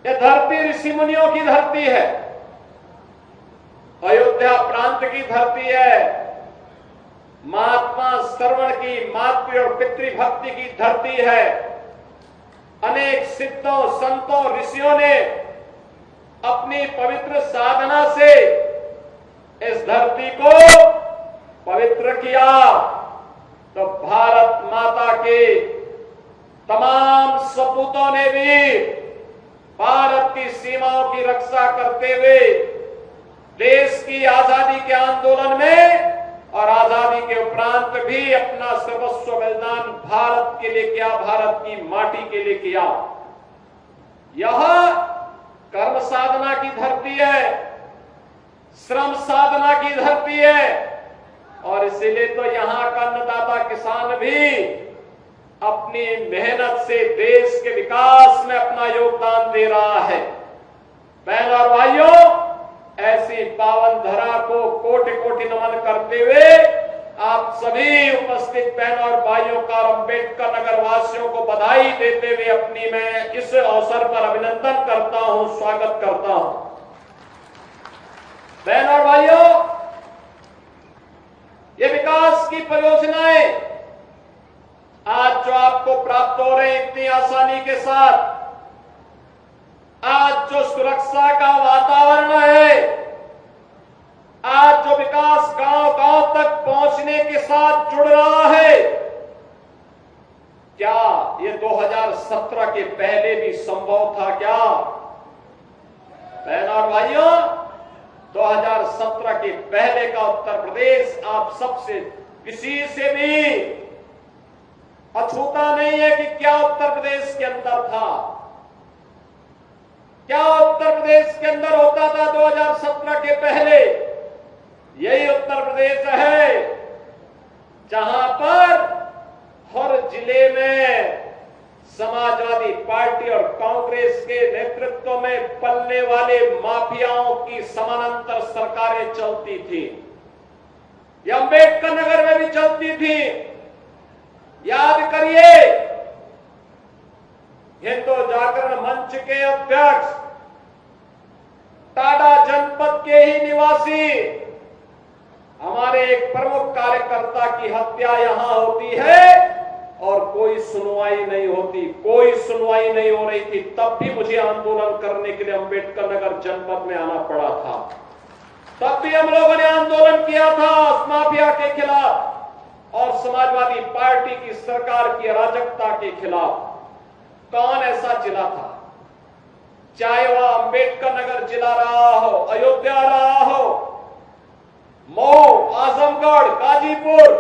ये धरती ऋषि मुनियों की धरती है, अयोध्या प्रांत की धरती है, महात्मा श्रवण की, मातृ और पितृभक्ति की धरती है। अनेक सिद्धों, संतों, ऋषियों ने अपनी पवित्र साधना से इस धरती को पवित्र किया। तो भारत माता के तमाम सपूतों ने भी भारत की सीमाओं की रक्षा करते हुए देश की आजादी के आंदोलन में और आजादी के उपरांत भी अपना सर्वस्व बलिदान भारत के लिए किया, भारत की माटी के लिए किया। यह कर्म साधना की धरती है, श्रम साधना की धरती है, और इसीलिए तो यहां का अन्नदाता किसान भी अपनी मेहनत से देश के विकास में अपना योगदान दे रहा है। बहनों और भाइयों, ऐसी पावन धरा को कोटि कोटि नमन करते हुए आप सभी उपस्थित बहनों और भाइयों का और अम्बेडकर नगर वासियों को बधाई देते हुए अपनी मैं इस अवसर पर अभिनंदन करता हूं, स्वागत करता हूं। बहनों और भाइयों, ये विकास की परियोजनाएं आज जो आपको प्राप्त हो रहे हैं इतनी आसानी के साथ, आज जो सुरक्षा का वातावरण है, आज जो विकास गांव गांव तक पहुंचने के साथ जुड़ रहा है, क्या ये 2017 के पहले भी संभव था क्या? बहनों और भाइयों, 2017 के पहले का उत्तर प्रदेश आप सबसे किसी से भी अछूता नहीं है कि क्या उत्तर प्रदेश के अंदर था, क्या उत्तर प्रदेश के अंदर होता था 2017 के पहले। यही उत्तर प्रदेश है जहां पर हर जिले में समाजवादी पार्टी और कांग्रेस के नेतृत्व में पलने वाले माफियाओं की समानांतर सरकारें चलती थी। यह अम्बेडकर नगर में भी चलती थी। याद करिए, हिंदू जागरण मंच के अध्यक्ष, टाडा जनपद के ही निवासी हमारे एक प्रमुख कार्यकर्ता की हत्या यहां होती है और कोई सुनवाई नहीं होती, कोई सुनवाई नहीं हो रही थी। तब भी मुझे आंदोलन करने के लिए अम्बेडकर नगर जनपद में आना पड़ा था। तब भी हम लोगों ने आंदोलन किया था उस माफिया के खिलाफ और समाजवादी पार्टी की सरकार की अराजकता के खिलाफ। कौन ऐसा जिला था, चाहे वह अम्बेडकर नगर जिला रहा हो, अयोध्या रहा हो, मऊ, आजमगढ़, गाजीपुर,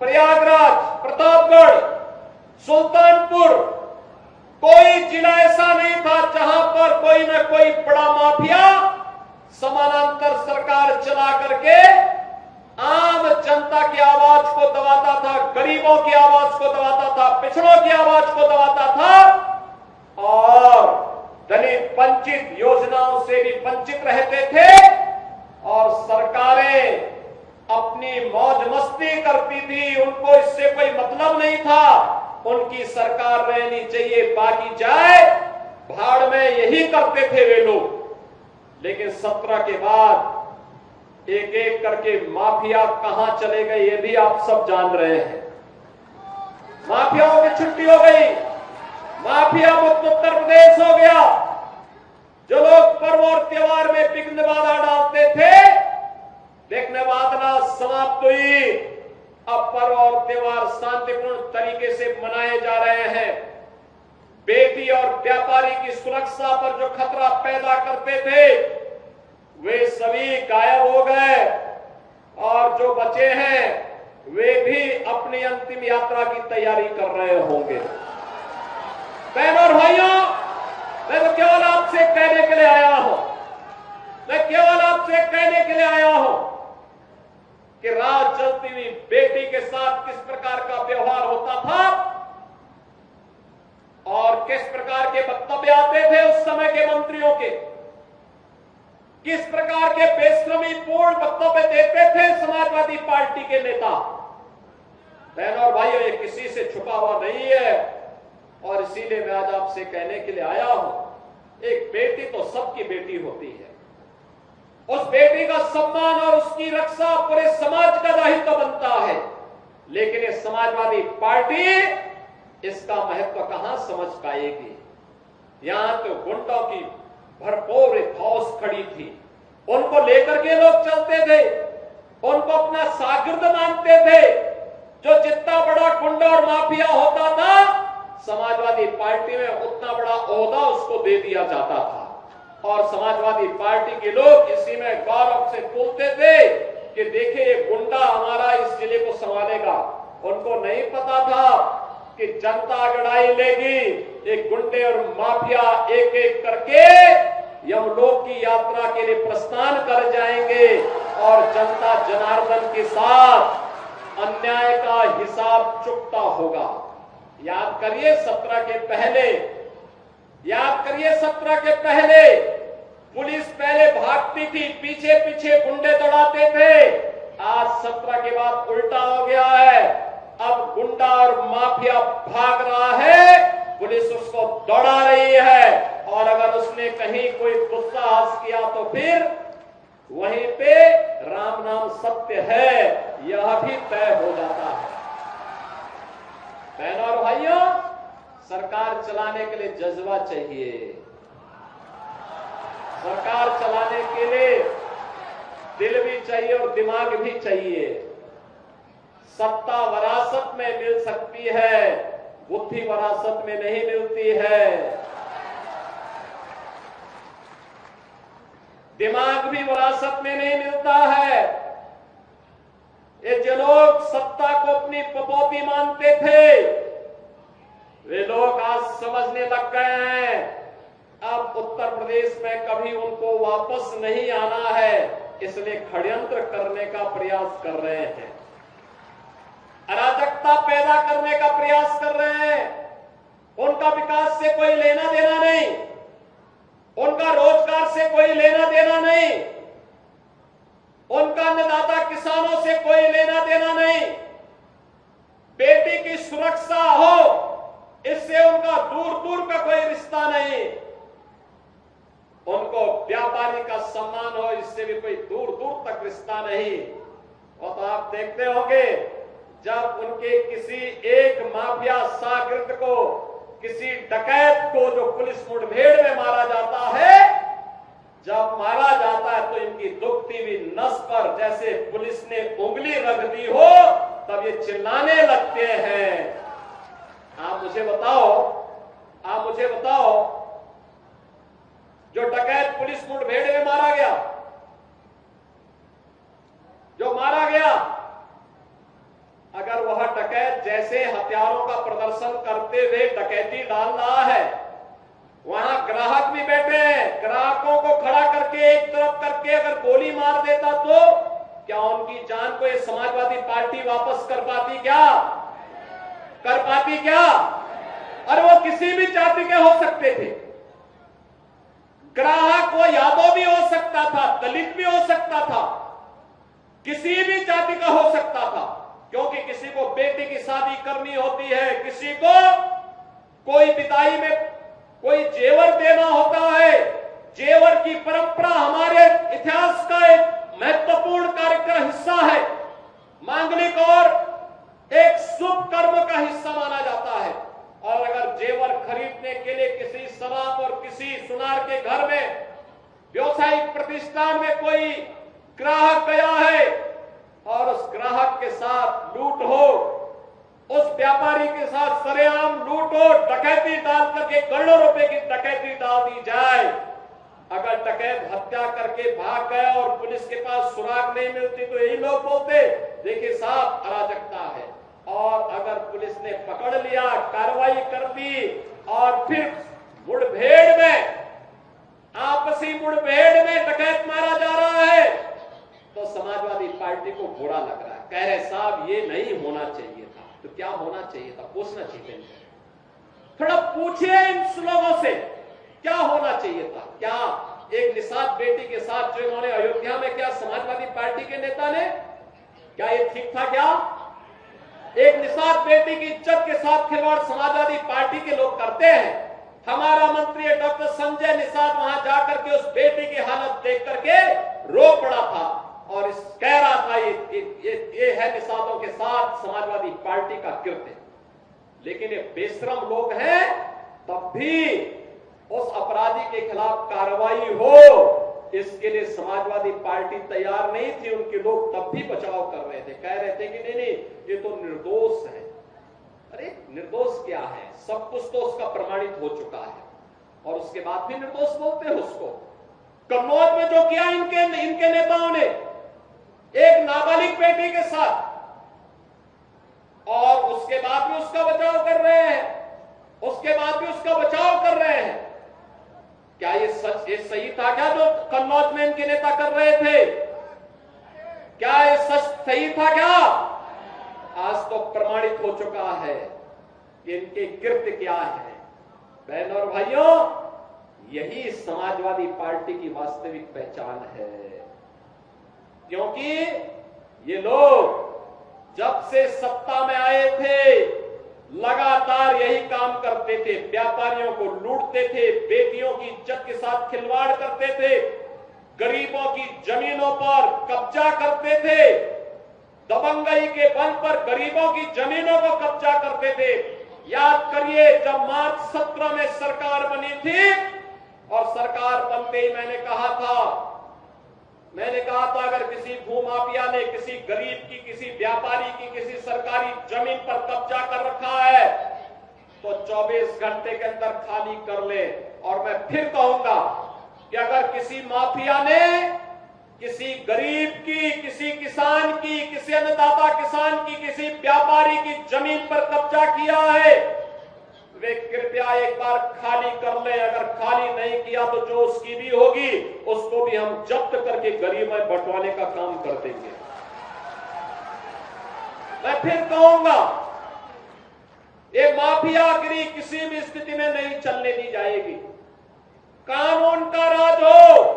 प्रयागराज, प्रतापगढ़, सुल्तानपुर, कोई जिला ऐसा नहीं था जहां पर कोई न कोई बड़ा माफिया समानांतर सरकार चला करके आम जनता की आवाज को दबाता था, गरीबों की आवाज को दबाता था, पिछड़ों की आवाज को दबाता था और दलित वंचित योजनाओं से भी वंचित रहते थे। और सरकारें अपनी मौज मस्ती करती थी, उनको इससे कोई मतलब नहीं था। उनकी सरकार रहनी चाहिए, बाकी जाए भाड़ में, यही करते थे वे लोग। लेकिन 17 के बाद एक एक करके माफिया कहां चले गए ये भी आप सब जान रहे हैं। माफियाओं की छुट्टी हो गई, माफिया मुक्त उत्तर प्रदेश हो गया। जो लोग पर्व और त्योहार में विघ्न बाधा डालते थे, विघ्न बाधा समाप्त हुई। अब पर्व और त्योहार शांतिपूर्ण तरीके से मनाए जा रहे हैं। बेटी और व्यापारी की सुरक्षा पर जो खतरा पैदा करते थे वे सभी गायब हो गए और जो बचे हैं वे भी अपनी अंतिम यात्रा की तैयारी कर रहे होंगे। बहनों और भाइयों, मैं तो केवल आपसे कहने के लिए आया हूं, मैं केवल आपसे कहने के लिए आया हूं कि रात चलती हुई बेटी के साथ किस प्रकार का व्यवहार होता था और किस प्रकार के वक्तव्य आते थे उस समय के मंत्रियों के, किस प्रकार के बेशर्मी पूर्ण वक्तव्य देते थे समाजवादी पार्टी के नेता। बहनों और भाइयों, ये किसी से छुपा हुआ नहीं है और इसीलिए मैं आज आपसे कहने के लिए आया हूं एक बेटी तो सबकी बेटी होती है, उस बेटी का सम्मान और उसकी रक्षा पूरे समाज का दायित्व बनता है। लेकिन ये समाजवादी पार्टी इसका महत्व कहां समझ पाएगी। यहां तो गुंडों की भरपूर फौज खड़ी थी, उनको लेकर के लोग चलते थे, उनको अपना शागिर्द मानते थे। जो जितना बड़ा गुंडा और माफिया होता था, समाजवादी पार्टी में उतना बड़ा ओहदा उसको दे दिया जाता था। और समाजवादी पार्टी के लोग इसी में गौरव से बोलते थे कि देखिए ये गुंडा हमारा इस जिले को संभालेगा। उनको नहीं पता था कि जनता अगड़ाई लेगी, एक गुंडे और माफिया एक एक करके यमलोक की यात्रा के लिए प्रस्थान कर जाएंगे और जनता जनार्दन के साथ अन्याय का हिसाब चुकता होगा। याद करिए 17 के पहले, याद करिए 17 के पहले पुलिस पहले भागती थी, पीछे पीछे गुंडे दौड़ाते थे। आज 17 के बाद उल्टा हो गया है, अब गुंडा और माफिया भाग रहा है, पुलिस उसको दौड़ा रही है। और अगर उसने कहीं कोई दुस्साहस किया तो फिर वहीं पे राम नाम सत्य है यह भी तय हो जाता है। बहनों और भाइयों, सरकार चलाने के लिए जज्बा चाहिए, सरकार चलाने के लिए दिल भी चाहिए और दिमाग भी चाहिए। सत्ता वरासत में मिल सकती है, बुद्धि वरासत में नहीं मिलती है। दिमाग भी विरासत में नहीं मिलता है। ये जो लोग सत्ता को अपनी पपौती मानते थे, वे लोग आज समझने लग गए हैं अब उत्तर प्रदेश में कभी उनको वापस नहीं आना है, इसलिए षड्यंत्र करने का प्रयास कर रहे हैं, अराजकता पैदा करने का प्रयास कर रहे हैं। उनका विकास से कोई लेना देना नहीं, उनका रोजगार से कोई लेना देना नहीं, उनका अन्नदाता किसानों से कोई लेना देना नहीं। बेटी की सुरक्षा हो, इससे उनका दूर दूर का कोई रिश्ता नहीं। उनको व्यापारी का सम्मान हो, इससे भी कोई दूर दूर तक रिश्ता नहीं। और तो आप देखते होंगे जब उनके किसी एक माफिया शागिर्द को, किसी डकैत को जो पुलिस मुठभेड़ में मारा जाता है, जब मारा जाता है तो इनकी दुखती हुई नस पर जैसे पुलिस ने उंगली रख दी हो, तब ये चिल्लाने लगते हैं। आप मुझे बताओ जो डकैत पुलिस मुठभेड़ में मारा गया, जो मारा गया, अगर वह डकैत जैसे हथियारों का प्रदर्शन करते हुए डकैती डाल रहा है, वहां ग्राहक भी बैठे हैं, ग्राहकों को खड़ा करके एक तरफ करके अगर गोली मार देता तो क्या उनकी जान को ये समाजवादी पार्टी वापस कर पाती क्या? कर पाती क्या? और वो किसी भी जाति के हो सकते थे। ग्राहक वो यादव भी हो सकता था, दलित भी हो सकता था, किसी भी जाति का हो सकता था, क्योंकि किसी को बेटी की शादी करनी होती है, किसी को कोई विदाई में कोई जेवर देना होता है। जेवर की परंपरा हमारे इतिहास का एक महत्वपूर्ण कार्य का हिस्सा है, मांगलिक और एक शुभ कर्म का हिस्सा माना जाता है। और अगर जेवर खरीदने के लिए किसी शराब और किसी सुनार के घर में, व्यवसायिक प्रतिष्ठान में कोई ग्राहक गया है और उस ग्राहक के साथ लूट हो, उस व्यापारी के साथ सरेआम लूट हो, डकैती डाल करके करोड़ों रुपए की डकैती डाल दी जाए, अगर डकैत हत्या करके भाग गया और पुलिस के पास सुराग नहीं मिलती तो यही लोग बोलते देखिए साहब अराजकता है। और अगर पुलिस ने पकड़ लिया, कार्रवाई कर दी और फिर मुठभेड़ में, आपसी मुठभेड़ में डकैत मारा जा रहा है, तो समाजवादी पार्टी को बुरा लग रहा है, कह रहे साहब ये नहीं होना चाहिए था। तो क्या होना चाहिए था? पूछना चाहिए। थोड़ा पूछिए इन लोगों से क्या होना चाहिए था। क्या एक निषाद बेटी के साथ जो इन्होंने अयोध्या में, क्या समाजवादी पार्टी के नेता ने, क्या ये ठीक था? क्या एक निषाद बेटी की इज्जत के साथ खिलवाड़ समाजवादी पार्टी के लोग करते हैं? हमारा मंत्री डॉक्टर संजय निषाद वहां जाकर के उस बेटी की हालत देख करके रो पड़ा था और इस कह रहा था ये है निषादों के साथ समाजवादी पार्टी का कृत्य। लेकिन ये बेशरम लोग हैं, तब भी उस अपराधी के खिलाफ कार्रवाई हो इसके लिए समाजवादी पार्टी तैयार नहीं थी। उनके लोग तब भी बचाव कर रहे थे, कह रहे थे कि नहीं ये तो निर्दोष है। अरे निर्दोष क्या है, सब कुछ तो उसका प्रमाणित हो चुका है और उसके बाद भी निर्दोष बोलते हैं उसको। कन्नौज में जो किया इनके नेताओं ने एक नाबालिग बेटी के साथ, और उसके बाद भी उसका बचाव कर रहे हैं, उसके बाद भी उसका बचाव कर रहे हैं। क्या ये सही था क्या जो कन्नौज में इनके नेता कर रहे थे? क्या ये सच सही था क्या? आज तो प्रमाणित हो चुका है कि इनके कृत्य क्या है। बहनों और भाइयों, यही समाजवादी पार्टी की वास्तविक पहचान है। क्योंकि ये लोग जब से सत्ता में आए थे लगातार यही काम करते थे, व्यापारियों को लूटते थे, बेटियों की इज्जत के साथ खिलवाड़ करते थे, गरीबों की जमीनों पर कब्जा करते थे, दबंगई के बल पर गरीबों की जमीनों को कब्जा करते थे। याद करिए जब मार्च 17 में सरकार बनी थी और सरकार बनते ही मैंने कहा था अगर किसी भूमाफिया ने किसी गरीब की, किसी व्यापारी की, किसी सरकारी जमीन पर कब्जा कर रखा है तो 24 घंटे के अंदर खाली कर ले। और मैं फिर कहूंगा कि अगर किसी माफिया ने किसी गरीब की, किसी किसान की, किसी अन्नदाता किसान की, किसी व्यापारी की जमीन पर कब्जा किया है वे कृपया एक बार खाली कर ले। अगर खाली नहीं किया तो जो उसकी भी होगी उसको भी हम जब्त करके गरीब में बंटवाने का काम कर देंगे। मैं फिर कहूंगा ये माफियागिरी किसी भी स्थिति में नहीं चलने दी जाएगी। कानून का राज हो,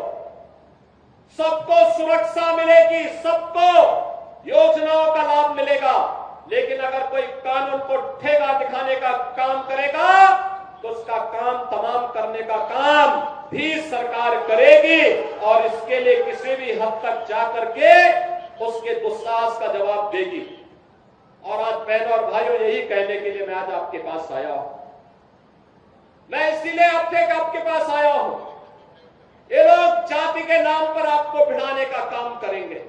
सबको सुरक्षा मिलेगी, सबको योजनाओं का लाभ मिलेगा। लेकिन अगर कोई कानून को ठेगा दिखाने का काम करेगा तो उसका काम तमाम करने का काम भी सरकार करेगी और इसके लिए किसी भी हद तक जाकर के उसके दुस्साहस का जवाब देगी। और आज बहनों और भाइयों यही कहने के लिए मैं आज आपके पास आया हूं। मैं इसीलिए आपके पास आया हूं। ये लोग जाति के नाम पर आपको भिड़ाने का काम करेंगे,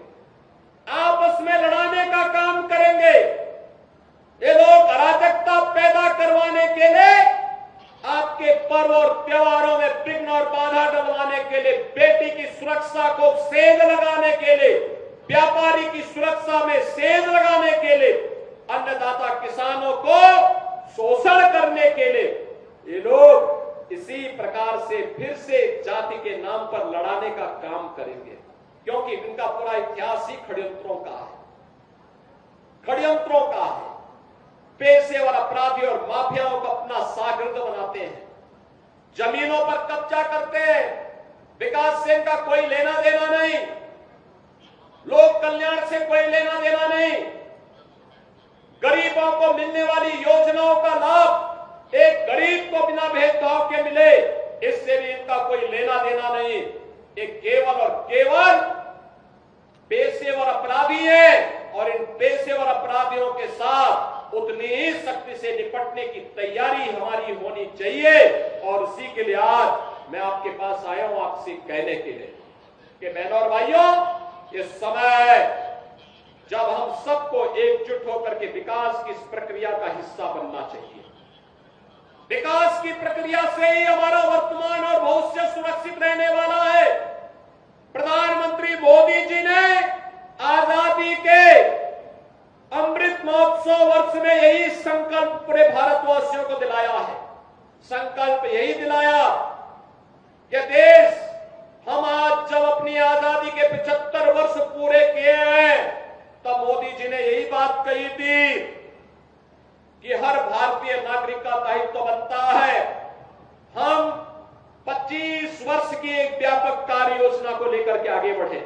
आपस में लड़ाने का काम करेंगे। ये लोग अराजकता पैदा करवाने के लिए, आपके पर्व और त्योहारों में विघ्न और बाधा डलवाने के लिए, बेटी की सुरक्षा को सेंध लगाने के लिए, व्यापारी की सुरक्षा में सेंध लगाने के लिए, अन्नदाता किसानों को शोषण करने के लिए ये लोग इसी प्रकार से फिर से जाति के नाम पर लड़ाने का काम करेंगे। क्योंकि इनका पूरा इतिहास ही षड्यंत्रों का है, षड्यंत्रों का है। पेशेवर अपराधी और माफियाओं को अपना शागिर्द बनाते हैं, जमीनों पर कब्जा करते हैं, विकास से इनका कोई लेना देना नहीं, लोक कल्याण से कोई लेना देना नहीं, गरीबों को मिलने वाली योजनाओं का लाभ एक गरीब को बिना भेदभाव के मिले, इससे भी इनका कोई लेना देना नहीं। ये केवल और केवल पेशेवर अपराधी है और इन पेशेवर अपराधियों के साथ उतनी ही शक्ति से निपटने की तैयारी हमारी होनी चाहिए। और उसी के लिए आज मैं आपके पास आया हूं आपसे कहने के लिए कि बहनों और भाइयों, ये समय जब हम सबको एकजुट होकर के विकास की इस प्रक्रिया का हिस्सा बनना चाहिए। विकास की प्रक्रिया से ही हमारा वर्तमान और भविष्य सुरक्षित रहने वाला है। प्रधानमंत्री मोदी जी ने आजादी के अमृत महोत्सव वर्ष में यही संकल्प पूरे भारतवासियों को दिलाया है। संकल्प यही दिलाया कि देश, हम आज जब अपनी आजादी के 75 वर्ष पूरे किए हैं तब मोदी जी ने यही बात कही थी कि हर भारतीय नागरिक का दायित्व बनता है हम 25 वर्ष की एक व्यापक कार्य योजना को लेकर के आगे बढ़े।